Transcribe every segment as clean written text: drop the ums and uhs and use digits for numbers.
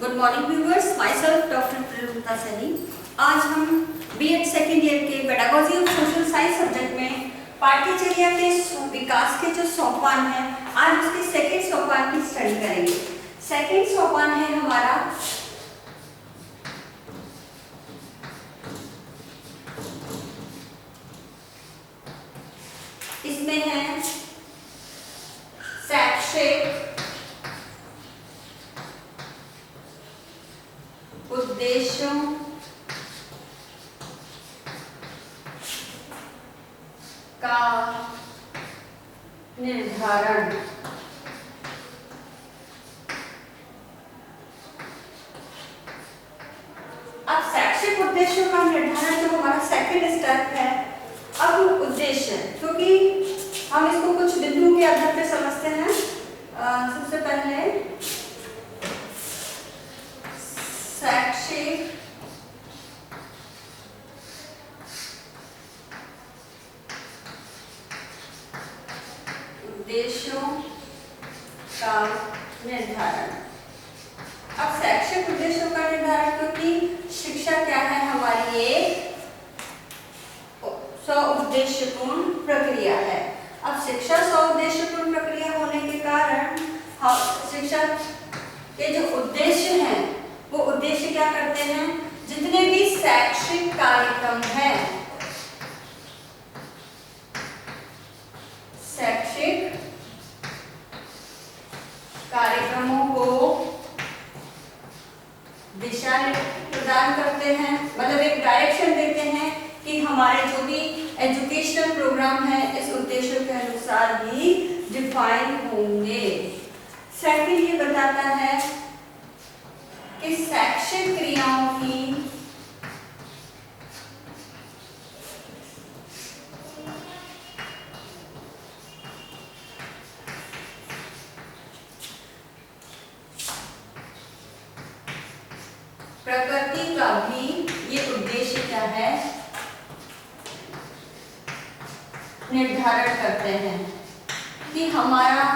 Good morning viewers, my self doctor Priyanka Saini. आज हम BEd second year के pedagogy of social science subject में पाठ्यचर्या के विकास के जो सोपान है, आज उसके सेकेंड सोपान की स्टडी करेंगे। सेकेंड सोपान है हमारा इसमें है शैक्षिक उद्देश्यों का निर्धारण। अब शैक्षिक उद्देश्यों का निर्धारण जो हमारा सेकंड स्टेप है। अब उद्देश्य, क्योंकि हम इसको कुछ बिंदुओं के आधार पर समझते हैं। सबसे पहले शैक्षिक उद्देश्यों का निर्धारण। अब शैक्षिक उद्देश्यों का निर्धारण, क्योंकि शिक्षा क्या है, हमारी एक स्व-उद्देश्यपूर्ण प्रक्रिया है। अब शिक्षा स्व-उद्देश्यपूर्ण प्रक्रिया होने के कारण हम शिक्षा के जो उद्देश्य हैं वो उद्देश्य क्या करते हैं, जितने भी शैक्षिक कार्यक्रम हैं, शैक्षिक कार्यक्रमों को दिशा प्रदान करते हैं, मतलब एक डायरेक्शन देते हैं कि हमारे जो भी एजुकेशनल प्रोग्राम है इस उद्देश्य के अनुसार ही डिफाइन होंगे। सेकंड ये बताता है कि शैक्षिक क्रियाओं की प्रकृति का भी ये उद्देश्य क्या है, निर्धारण करते हैं कि हमारा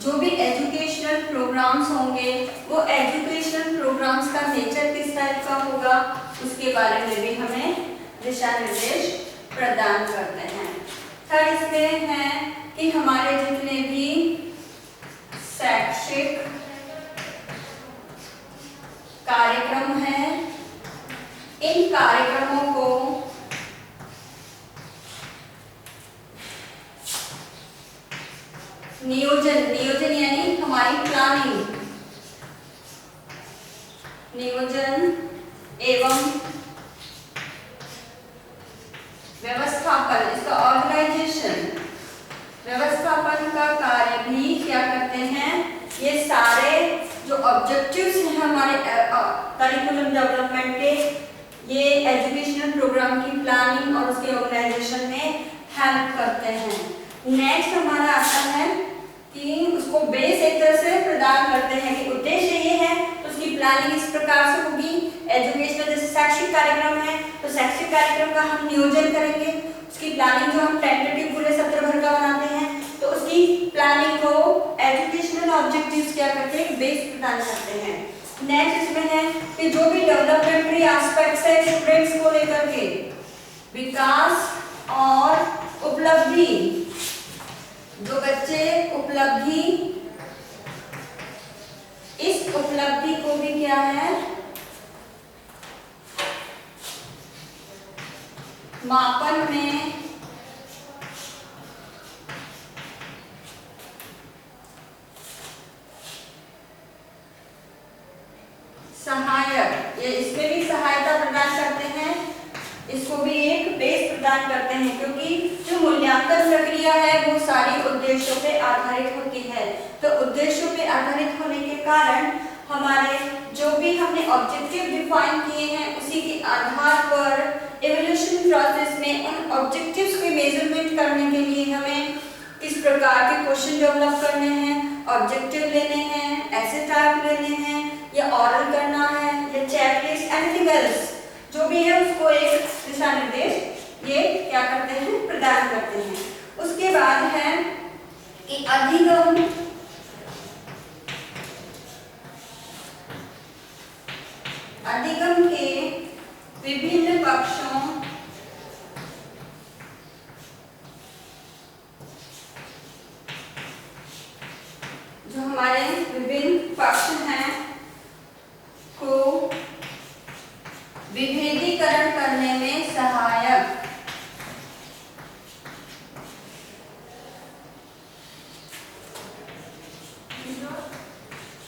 जो भी एजुकेशनल प्रोग्राम्स होंगे वो एजुकेशनल प्रोग्राम्स का नेचर किस टाइप का होगा, उसके बारे में भी हमें दिशा निर्देश प्रदान करते हैं। थर्ड इसमें है कि हमारे जितने भी शैक्षिक कार्यक्रम हैं, इन कार्यक्रमों को नियोजन यानी हमारी प्लानिंग, नियोजन एवं व्यवस्थापन, इसका ऑर्गेनाइजेशन, व्यवस्थापन का कार्य भी क्या करते हैं, ये सारे जो ऑब्जेक्टिव्स हैं हमारे करिकुलम डेवलपमेंट के, ये एजुकेशनल प्रोग्राम की प्लानिंग और उसके ऑर्गेनाइजेशन में हेल्प करते हैं। नेक्स्ट हमारा आता है कि उसको बेस एक तरह से प्रदान करते हैं कि उद्देश्य ये है तो उसकी प्लानिंग इस प्रकार से होगी। एजुकेशनल जैसे शैक्षिक कार्यक्रम है तो शैक्षिक कार्यक्रम का हम नियोजन करेंगे, उसकी प्लानिंग जो हम टेंटेटिव पूरे सत्र भर का बनाते हैं तो उसकी प्लानिंग को एजुकेशनल ऑब्जेक्टिव्स क्या करते हैं, बेस प्रदान करते हैं। नेक्स्ट इसमें है कि जो भी डेवलपमेंटरी एस्पेक्ट्स है स्टूडेंट्स को लेकर के, विकास और उपलब्धि, जो बच्चे उपलब्धि, इस उपलब्धि को भी क्या है, मापन में सहायक, ये इसमें भी सहायता प्रदान करते हैं, इसको भी एक बेस प्रदान करते हैं, क्योंकि जो मूल्यांकन प्रक्रिया है वो सारी उद्देश्यों पे आधारित होती है। तो उद्देश्यों पे आधारित होने के कारण हमारे जो भी हमने ऑब्जेक्टिव डिफाइन किए हैं उसी के आधार पर इवोल्यूशन प्रोसेस में उन ऑब्जेक्टिव्स के मेजरमेंट करने के लिए हमें किस प्रकार के क्वेश्चन डेवलप करने हैं, ऑब्जेक्टिव लेने हैं, ऐसे टाइप लेने हैं, या ऑरल करना है, या चेकलिस्ट, एनीथिंग एल्स जो भी है उसको एक दिशा निर्देश ये क्या करते हैं, प्रदान करते हैं। उसके बाद है कि अधिगम अधिगम के विभिन्न पक्षों जो हमारे विभिन्न पक्ष हैं को विभेदीकरण करने में सहायक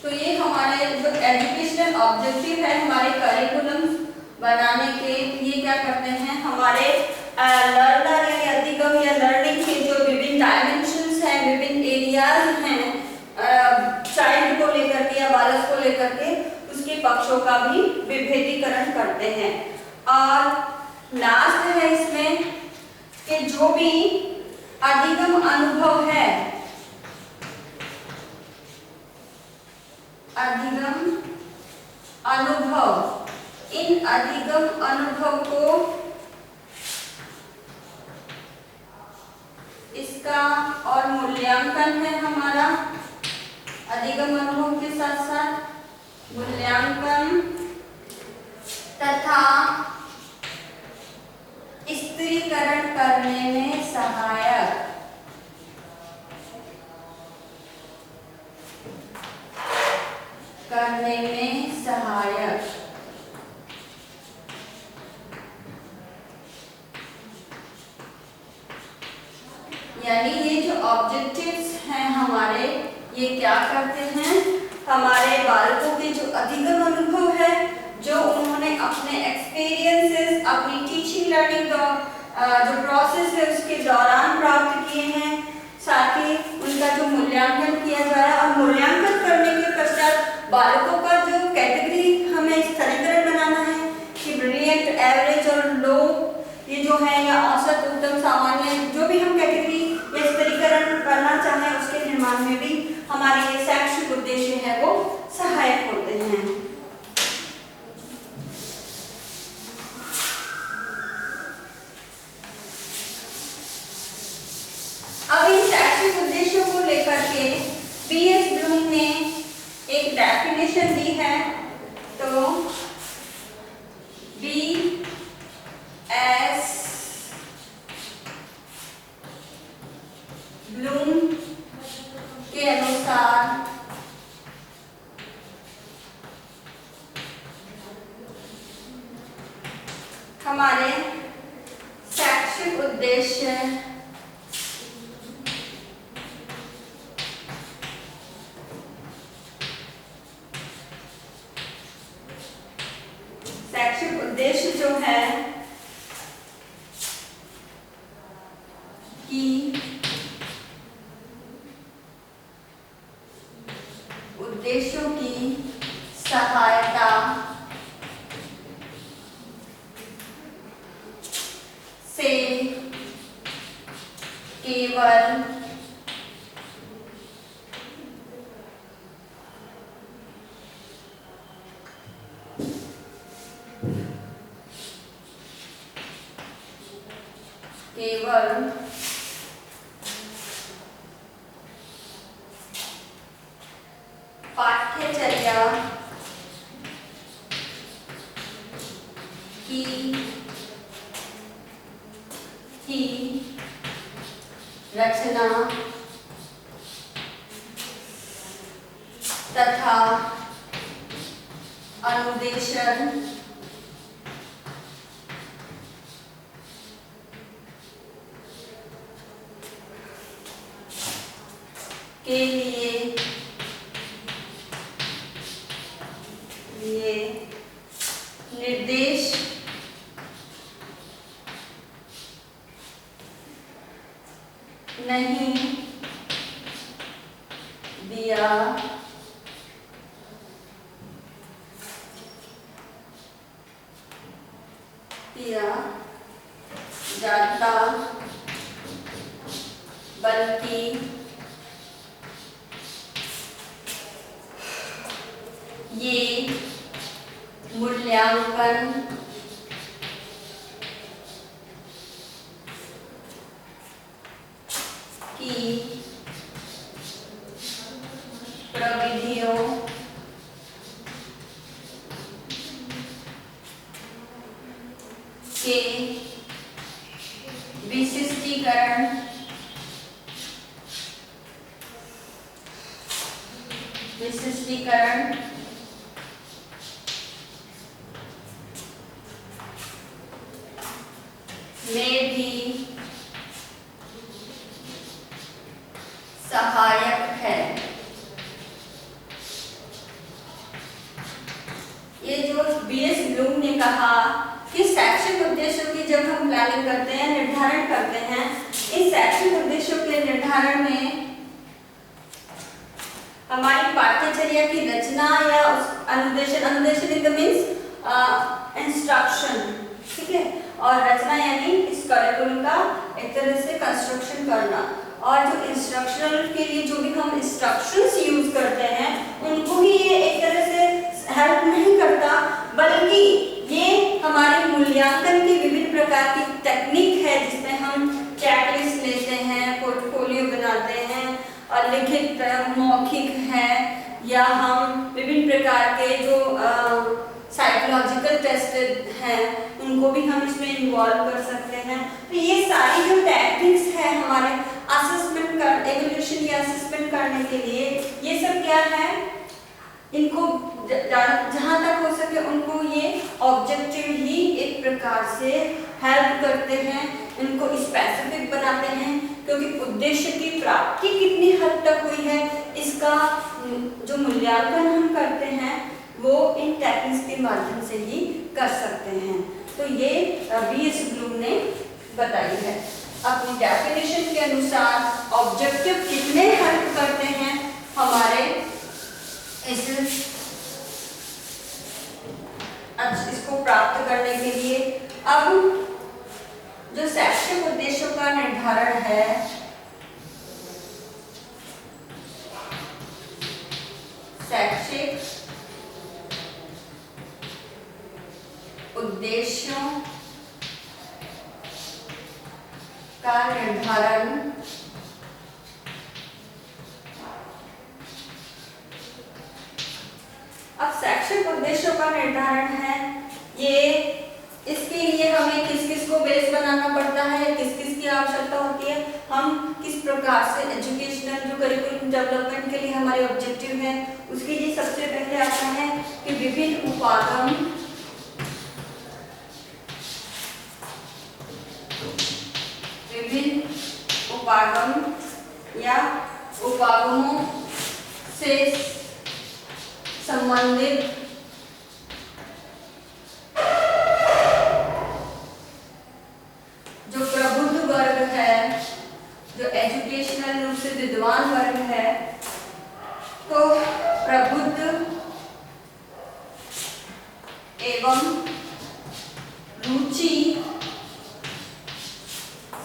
तो ये हमारे जो एजुकेशनल ऑब्जेक्टिव है हमारे करिकुलम बनाने के, ये क्या करते हैं हमारे लर्नर या अधिगम या लर्निंग के जो विभिन्न डायमेंशंस हैं, विभिन्न एरियाज हैं चाइल्ड को लेकर के या बालक को लेकर के, उसके पक्षों का भी विभेदीकरण करते हैं। और लास्ट है इसमें कि जो भी अधिगम अनुभव है, अधिगम अनुभव, इन अधिगम अनुभव को इसका और मूल्यांकन है हमारा, अधिगम अनुभव के साथ साथ मूल्यांकन तथा स्थिरीकरण करने में सहायक यानी ये जो ऑब्जेक्टिव्स हैं हमारे, ये क्या करते हैं हमारे बालकों के जो अधिगम अनुभव है, जो उन्होंने अपने एक्सपीरियंसेस, अपनी टीचिंग लर्निंग जो प्रोसेस है उसके दौरान प्राप्त किए हैं, साथ ही उनका जो मूल्यांकन किया जा रहा है। और मूल्यांकन करने के पश्चात बालकों का जो कैटेगरी हमें स्तरीकरण बनाना है कि ब्रिलियंट, एवरेज और लो, ये जो है या औसत, उत्तम, सामान्य, जो भी हम कैटेगरी या स्तरीकरण करना चाहें उसके निर्माण में भी हमारे ये शैक्षिक उद्देश्य है वो सहायक होते हैं। अब इन शैक्षिक उद्देश्यों को लेकर के बीएस ब्लूम ने एक डेफिनेशन दी है। तो बीएस ब्लूम के अनुसार हमारे शैक्षिक उद्देश्य जो है कि उद्देश्यों की सहायता से केवल पाठ्यचर्या की ही रचना तथा अनुदेशन के लिए निर्देश नहीं दिया जाता, बल्कि ये मूल्यांकन की प्रविधियों के विशिष्टीकरण में भी सहायक है। ये जो बीएस ब्लूम ने कहा कि शैक्षिक उद्देश्यों की जब हम प्लानिंग करते हैं, निर्धारण करते हैं, इस शैक्षिक उद्देश्यों के निर्धारण में हमारी पाठ्यचर्या की रचना या उस अनुदेशन इन द मींस इंस्ट्रक्शन, ठीक है, और रचना यानी इस करिकुलम का एक तरह से कंस्ट्रक्शन करना, और जो इंस्ट्रक्शनल के लिए जो भी हम इंस्ट्रक्शंस यूज करते हैं उनको ही ये एक तरह से हेल्प नहीं करता, बल्कि ये हमारे मूल्यांकन की विभिन्न प्रकार की टेक्निक है, जिसमें हम चेकलिस्ट लेते हैं, पोर्टफोलियो बनाते हैं, और लिखित मौखिक है, या हम विभिन्न प्रकार के जो साइकोलॉजिकल टेस्ट हैं उनको भी हम इसमें इन्वॉल्व कर सकते हैं। तो ये सारी जो टेक्निक्स है हमारे असेसमेंट कर एवल्यूशन या असेसमेंट करने के लिए, ये सब क्या है, इनको जहाँ तक हो सके उनको ये ऑब्जेक्टिव ही एक प्रकार से हेल्प करते हैं, इनको स्पेसिफिक बनाते हैं, क्योंकि उद्देश्य की प्राप्ति कितनी हद तक हुई है इसका जो मूल्यांकन हम करते हैं वो इन टेक्निक्स के माध्यम से ही कर सकते हैं। तो ये बीएस ब्लूम ने बताई है। अपनी डेफिनेशन के अनुसार ऑब्जेक्टिव कितने हेल्प करते हैं हमारे इसको प्राप्त करने के लिए। अब जो शैक्षिक उद्देश्यों का निर्धारण है, शैक्षिक उद्देश्यों का निर्धारण अब शैक्षिक उद्देश्यों का निर्धारण है, ये इसके लिए हमें किस किस को बेस बनाना पड़ता है, किस किस की आवश्यकता होती है, हम किस प्रकार से एजुकेशनल जो करिकुलम डेवलपमेंट के लिए हमारे ऑब्जेक्टिव है उसके लिए सबसे पहले आता है कि विभिन्न उपागम या उपागमों से संबंधित जो प्रबुद्ध वर्ग है, जो एजुकेशनल रूप से विद्वान वर्ग है, तो प्रबुद्ध एवं रुचि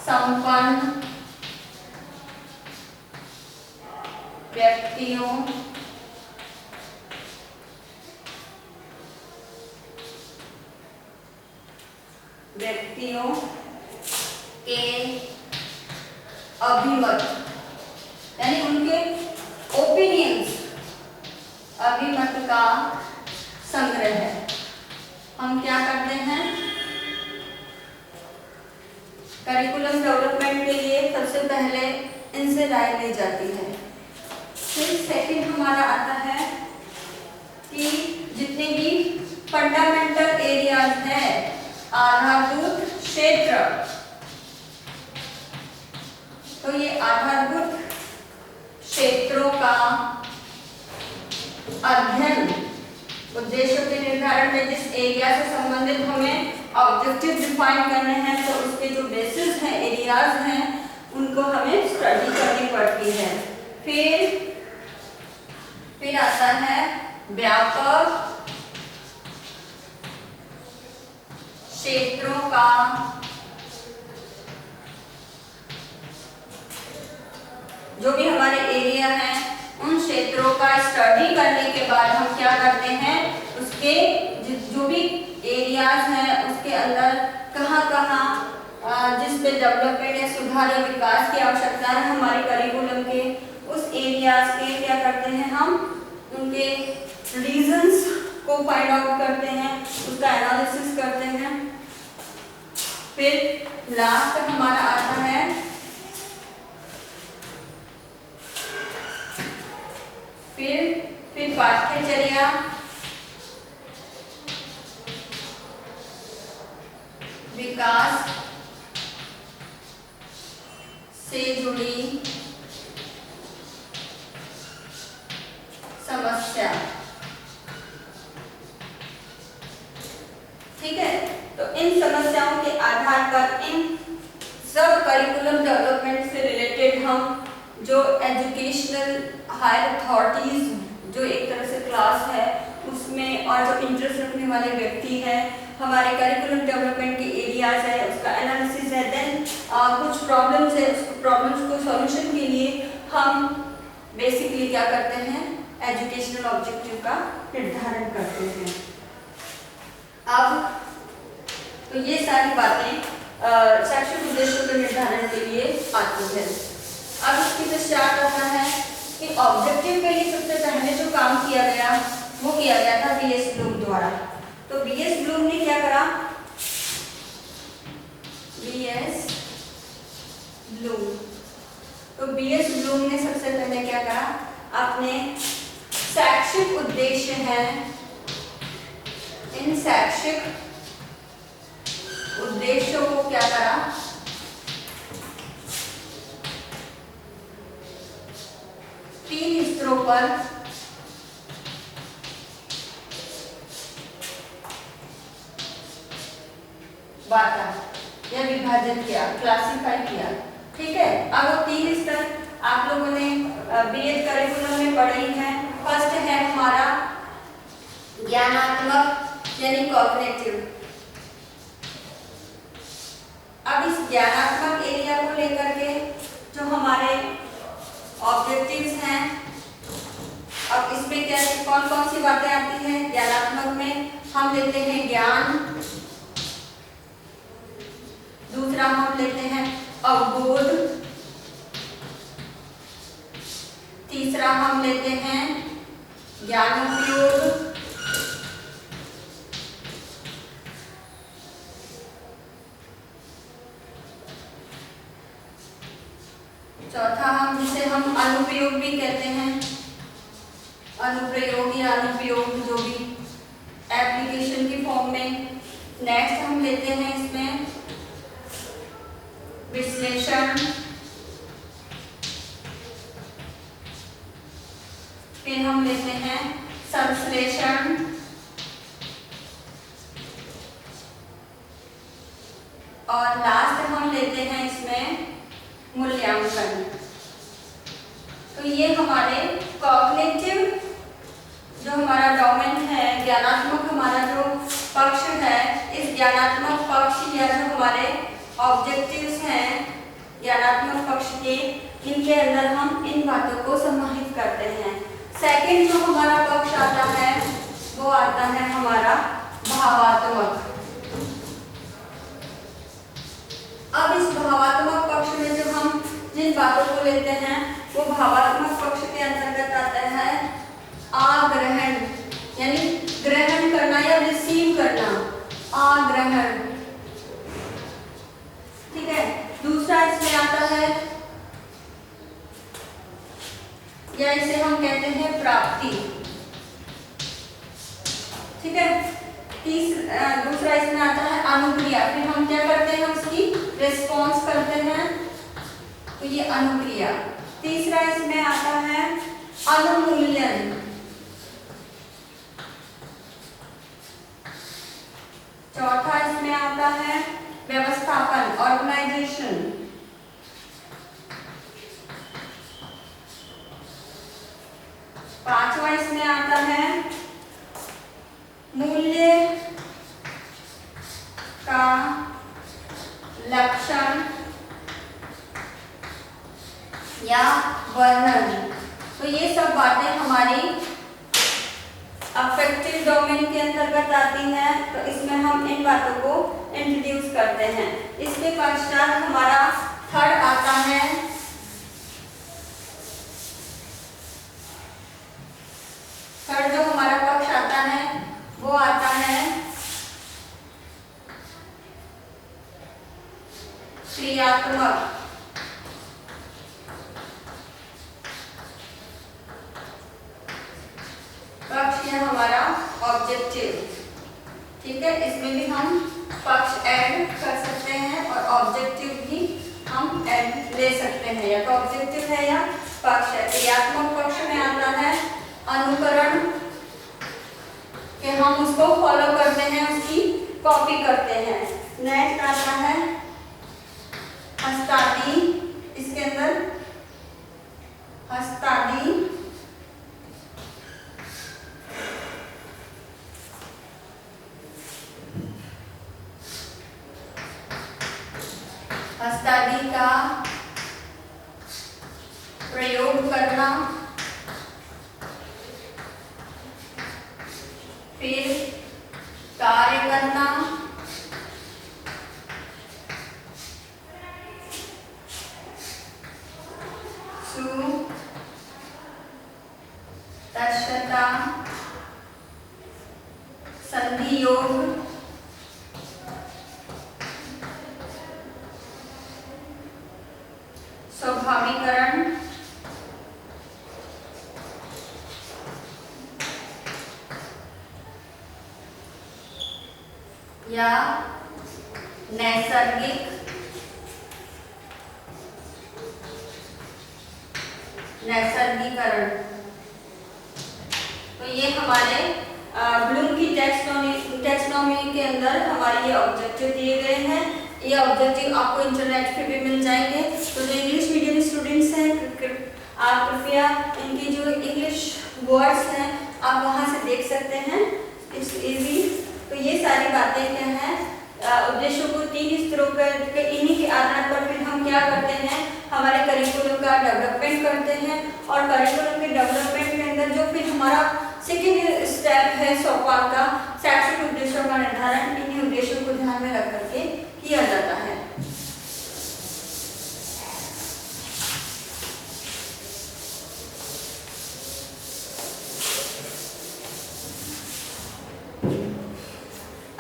संपन्न व्यक्तियों के अभिमत यानी उनके ओपिनियंस, अभिमत का संग्रह है। हम क्या करते हैं करिकुलम डेवलपमेंट के लिए सबसे पहले इनसे राय ली जाती है। फिर सेकंड हमारा आता है कि जितने भी फंडामेंटल एरियाज है, आधारभूत क्षेत्र, तो ये आधारभूत क्षेत्रों का अध्ययन उद्देश्यों के निर्धारण में जिस एरिया से संबंधित हमें ऑब्जेक्टिव डिफाइन करने हैं, तो उसके जो बेसिस हैं, एरियाज हैं, उनको हमें स्टडी करनी पड़ती है। फिर आता है व्यापक क्षेत्रों का जो भी हमारे एरिया हैं उन क्षेत्रों का स्टडी करने के बाद हम क्या करते हैं, उसके जो भी एरियाज हैं उसके अंदर कहाँ जिस पे डेवलपमेंट या सुधार या विकास की आवश्यकता है हमारे करिकुलम के, उस एरियाज के क्या करते हैं, हम उनके रीजंस को फाइंड आउट करते हैं, उसका एनालिसिस करते हैं, फिर लास्ट हमारा आता है फिर पाठ्यचर्या, विकास से जुड़ी समस्या। ठीक है, तो इन समस्याओं के आधार पर इन सब करिकुलम डेवलपमेंट से रिलेटेड हम जो एजुकेशनल हायर अथॉरिटीज जो एक तरह से क्लास है उसमें और जो इंटरेस्ट रखने वाले व्यक्ति हैं, हमारे करिकुलम डेवलपमेंट के एरियाज है, उसका एनालिसिस है, देन कुछ प्रॉब्लम्स है, उस प्रॉब्लम्स को सॉल्यूशन के लिए हम बेसिकली क्या करते हैं, एजुकेशनल ऑब्जेक्टिव का निर्धारण करते हैं। अब तो ये सारी बातें शैक्षिक उद्देश्यों के निर्धारण के लिए आती है। अब इसके पश्चात आता है कि ऑब्जेक्टिव के लिए सबसे पहले जो काम किया गया वो किया गया था बीएस ब्लूम द्वारा। तो बीएस ब्लूम ने क्या करा, बीएस ब्लूम, तो बीएस ब्लूम ने सबसे पहले क्या करा, अपने शैक्षिक उद्देश्य हैं, इन शैक्षिक उद्देश्यों को क्या करा, तीन स्तरों पर बांटा या विभाजन किया, क्लासिफाई किया। ठीक है, अब वो तीन स्तर आप लोगों ने बीएड करिकुलम में पढ़ी है। फर्स्ट है हमारा ज्ञानात्मक यानी कॉग्निटिव। अब इस ज्ञानात्मक एरिया को लेकर के जो हमारे ऑब्जेक्टिव्स हैं, अब इसमें क्या कौन कौन सी बातें आती हैं, ज्ञानात्मक में हम लेते हैं ज्ञान, दूसरा हम लेते हैं अवबोध, तीसरा हम लेते हैं ज्ञानोपयोग, चौथा हम जिसे हम अनुप्रयोग भी कहते हैं, अनुप्रयोग या अनुप्रयोग जो भी एप्लीकेशन की फॉर्म में। नेक्स्ट हम लेते हैं इसमें विश्लेषण, फिर हम लेते हैं संश्लेषण, और लास्ट हम लेते हैं इसमें मूल्यांकन। तो ये हमारे कॉग्निटिव जो हमारा डोमेन है, ज्ञानात्मक हमारा जो पक्ष है, इस ज्ञानात्मक पक्ष या जो हमारे ऑब्जेक्टिव्स हैं ज्ञानात्मक पक्ष के, इनके अंदर हम इन बातों को समाहित करते हैं। सेकंड जो हमारा पक्ष आता है वो आता है हमारा भावात्मक। अब इस भावात्मक पक्ष में जो हम जिन बातों को लेते हैं वो भावात्मक पक्ष के अंतर्गत आता है आग्रहण, यानी ग्रहण करना या रिसीव करना, आग्रहण। ठीक है, दूसरा इसमें आता है या इसे हम कहते हैं प्राप्ति। ठीक है, दूसरा इसमें आता है अनुक्रिया, फिर हम क्या करते हैं उसकी रिस्पॉन्स करते हैं, तो ये अनुक्रिया। तीसरा इसमें आता है अनुमूल्यन, चौथा इसमें आता है व्यवस्थापन, ऑर्गेनाइजेशन, पांचवा इसमें आता है मूल्य का लक्षण या वर्णन। तो ये सब बातें हमारी अफेक्टिव डोमेन के अंतर्गत आती हैं, तो इसमें हम इन बातों को इंट्रोड्यूस करते हैं। इसके पश्चात हमारा थर्ड आता है थर्ड जो हमारा पक्ष आता है वो आता है क्रियात्मक पक्ष है हमारा ऑब्जेक्टिव। ठीक है, इसमें भी हम पक्ष ऐड कर सकते हैं और ऑब्जेक्टिव भी हम ऐड ले सकते हैं, या तो ऑब्जेक्टिव है या पक्ष है। क्रियात्मक पक्ष में आता है अनुकरण, कि हम उसको फॉलो करते हैं, उसकी कॉपी करते हैं। नेक्स्ट आता है हस्तादि, इसके अंदर हस्तादि हस्तादि का प्रयोग करना, फिर कार्य करना, सुदक्षता, संधि योग, स्वाभाविकरण, या नैसर्गिक नैसर्गीकरण। तो ये हमारे ब्लूम की टेक्सोनॉमी के अंदर हमारे ये ऑब्जेक्टिव दिए गए हैं। ये ऑब्जेक्टिव आपको इंटरनेट पे भी मिल जाएंगे। तो जो इंग्लिश मीडियम स्टूडेंट्स हैं, आप कृपया इनकी जो इंग्लिश वर्ड्स हैं आप वहाँ से देख सकते हैं, इट्स इजी। तो ये सारी बातें क्या हैं, उद्देश्यों को 3 स्तरों पर, इन्हीं के आधार पर फिर हम क्या करते हैं, हमारे करिकुलम का डेवलपमेंट करते हैं। और करिकुलम के डेवलपमेंट के अंदर जो फिर हमारा सेकेंड स्टेप है सोपान का, शैक्षिक उद्देश्यों का निर्धारण, इन्हीं उद्देश्यों को ध्यान में रख करके किया जाता है।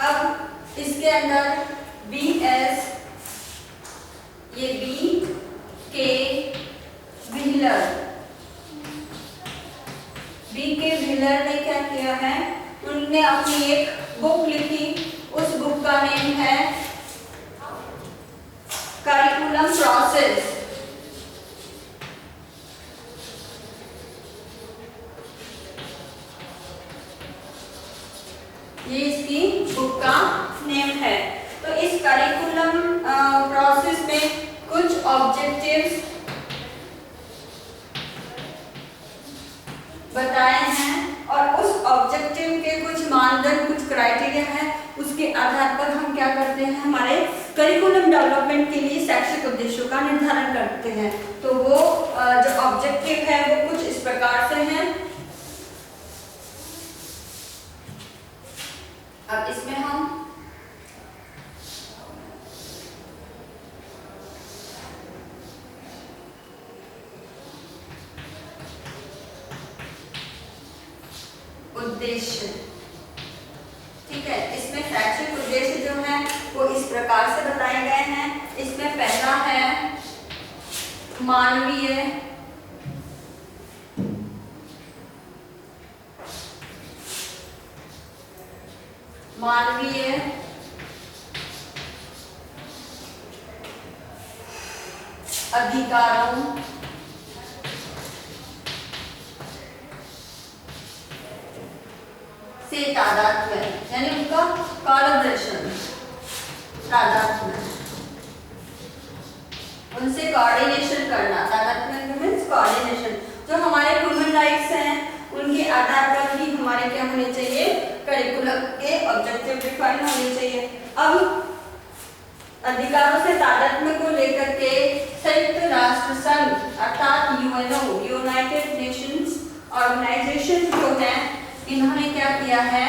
अब इसके अंदर BS, ये BK व्हीलर, BK व्हीलर ने क्या किया है, उनने अपनी एक बुक लिखी। उस बुक का नेम है करिकुलम प्रोसेस। ये इसकी बुक का नेम है। तो इस करिकुलम प्रोसेस में कुछ ऑब्जेक्टिव्स बताए हैं और उस ऑब्जेक्टिव के कुछ मानदंड, कुछ क्राइटेरिया है, उसके आधार पर हम क्या करते हैं, हमारे करिकुलम डेवलपमेंट के लिए शैक्षिक उद्देश्यों का निर्धारण करते हैं। तो वो जो ऑब्जेक्टिव है वो कुछ इस प्रकार से हैं। अब इसमें हम उद्देश्य, ठीक है, इसमें शैक्षिक उद्देश्य जो है वो इस प्रकार से बताए गए हैं। इसमें पहला है मानवीय अधिकारों से तादात्म्य, यानी उनका कोलैबोरेशन, तादात्म्य, उनसे कोऑर्डिनेशन करना। तादात्म्य मींस कोऑर्डिनेशन। जो हमारे ह्यूमन राइट्स हैं उनके आधार पर ही हमारे क्या होने चाहिए, करिकुलम के ऑब्जेक्टिव डिफाइन होने चाहिए। अब अधिकारों से तादात्म्य को लेकर के संयुक्त राष्ट्र संघ अर्थात यूएनओ, यूनाइटेड नेशंस ऑर्गेनाइजेशन जो है, इन्होंने क्या किया है,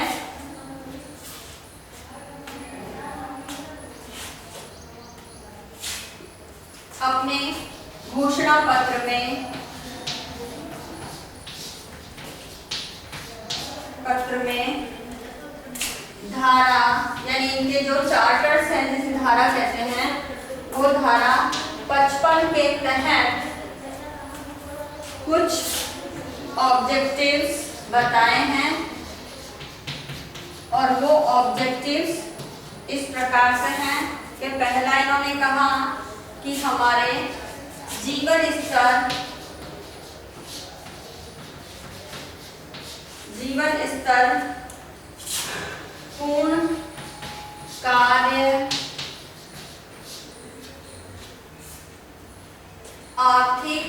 अपने घोषणा पत्र में धारा, यानी इनके जो चार्टर्स हैं, जिसे धारा कहते हैं, वो धारा 55 के तहत कुछ ऑब्जेक्टिव्स बताए हैं और वो ऑब्जेक्टिव्स इस प्रकार से हैं कि पहला इन्होंने कहा कि हमारे जीवन स्तर पूर्ण कार्य आर्थिक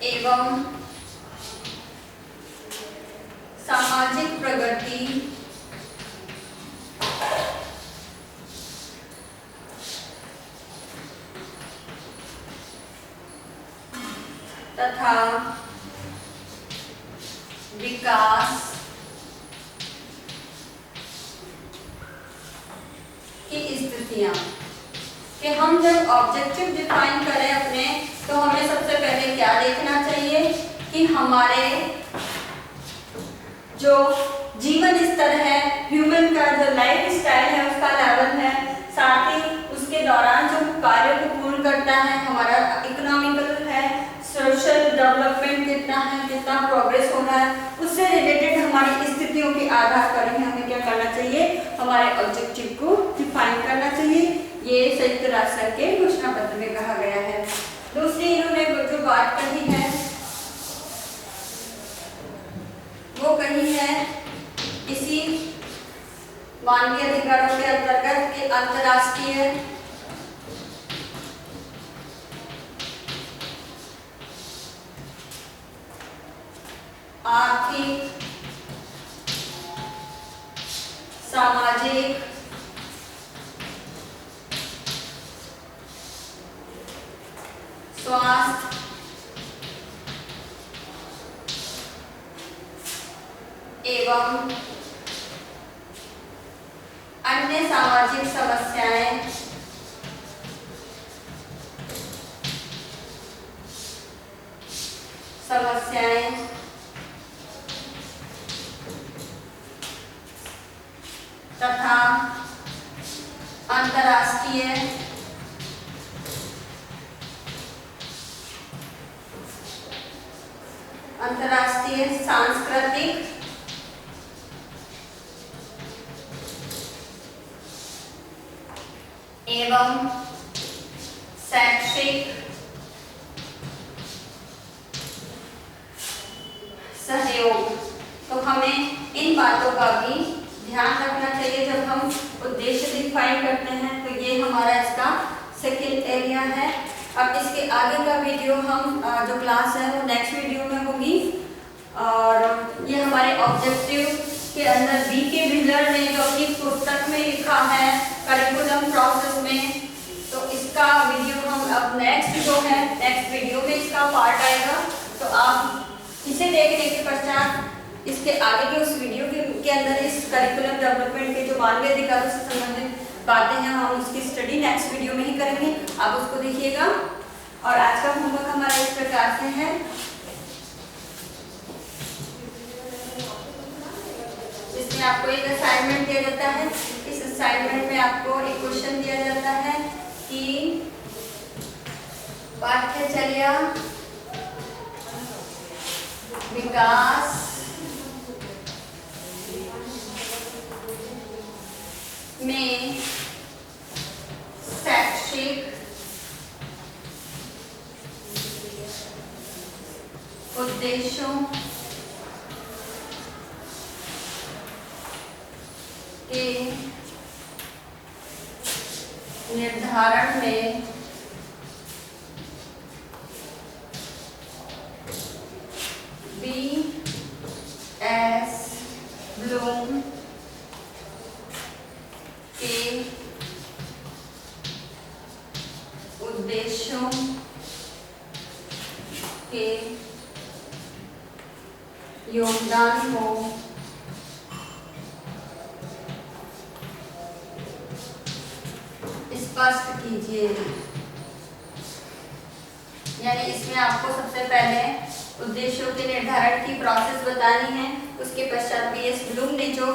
एवं सामाजिक प्रगति तथा विकास की स्थितियां, कि हम जब ऑब्जेक्टिव डिफाइन करें अपने, तो हमें सबसे पहले क्या देखना चाहिए कि हमारे जो जीवन स्तर है, ह्यूमन का जो लाइफ स्टाइल है उसका लेवल है, साथ ही उसके दौरान जो कार्यों को पूर्ण करता है, हमारा इकोनॉमिकल है, सोशल डेवलपमेंट कितना है, कितना प्रोग्रेस हो रहा है, उससे रिलेटेड हमारी स्थितियों के आधार पर ही हमें क्या करना चाहिए, हमारे ऑब्जेक्टिव को डिफाइन करना चाहिए। ये संयुक्त राष्ट्र के घोषणा पत्र में कहा गया है। दूसरी इन्होंने जो बात कही है वो कही है इसी मानवीय अधिकारों के अंतर्गत के अंतर्राष्ट्रीय आर्थिक, सामाजिक, स्वास्थ्य एवं अन्य सामाजिक समस्याएं तथा अंतर्राष्ट्रीय सांस्कृतिक एवं शैक्षिक सहयोग। तो हमें इन बातों का भी ध्यान रखना चाहिए जब हम उद्देश्य डिफाइन करते हैं। तो ये हमारा इसका सेकंड एरिया है। अब इसके आगे का वीडियो हम जो क्लास है वो नेक्स्ट वीडियो में होगी। और ये हमारे ऑब्जेक्टिव के अंदर बी के बिल्डर ने जो अपनी पुस्तक में लिखा है करिकुलम प्रोसेस में, तो इसका वीडियो हम अब नेक्स्ट जो है नेक्स्ट वीडियो में इसका पार्ट आएगा। तो आप इसे देखने के पश्चात इसके आगे के उस वीडियो के अंदर इस करिकुलम डेवलपमेंट के जो मानवीय अधिकारों से संबंधित बातें हैं हम उसकी स्टडी नेक्स्ट वीडियो में ही करेंगे। आप उसको देखिएगा। और आज का होमवर्क हमारा इस प्रकार से है। इसमें आपको एक असाइनमेंट दिया जाता है। इस असाइनमेंट में आपको एक क्वेश्चन दिया जाता है कि पाठ्यचर्या विकास में शैक्षिक उद्देश्यों के निर्धारण में B.S. ब्लूम के उद्देश्यों के योगदान को स्पष्ट कीजिए। यानी इसमें आपको सबसे पहले उद्देश्यों के निर्धारण की प्रोसेस बतानी है। उसके पश्चात BS ब्लूम ने जो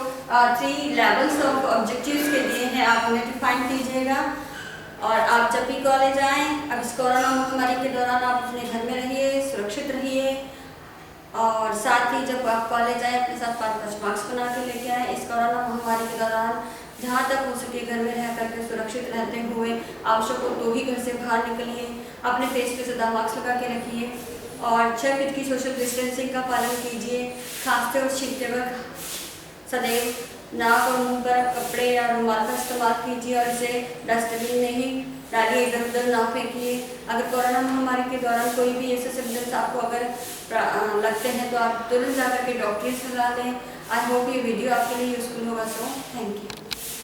3 लेवल्स ऑफ ऑब्जेक्टिव्स के दिए हैं, आप उन्हें डिफाइन कीजिएगा। और आप जब भी कॉलेज आएँ, अब इस कोरोना महामारी के दौरान आप अपने घर में रहिए, सुरक्षित रहिए, और साथ ही जब आप कॉलेज आए अपने साथ 5 मार्क्स बना के लेके आए। इस कोरोना महामारी के दौरान जहाँ तक हो सके घर में रह करके सुरक्षित रहते हुए, आवश्यक हो तो ही घर से बाहर निकलिए, अपने फेस पे सदा मास्क लगा के रखिए और 6 फीट की सोशल डिस्टेंसिंग का पालन कीजिए। खांसते और छींकते वक्त सदैव नाक और मुंह पर कपड़े या रुमाल का इस्तेमाल कीजिए और इसे डस्टबिन में ही डालिए, इधर उधर ना फेंकिए। अगर कोरोना महामारी के दौरान कोई भी ऐसे सिम्टम्स आपको अगर लगते हैं तो आप तुरंत जाकर के डॉक्टर से सलाह लें। आई होप ये वीडियो आपके लिए यूजफुल होगा। So thank you.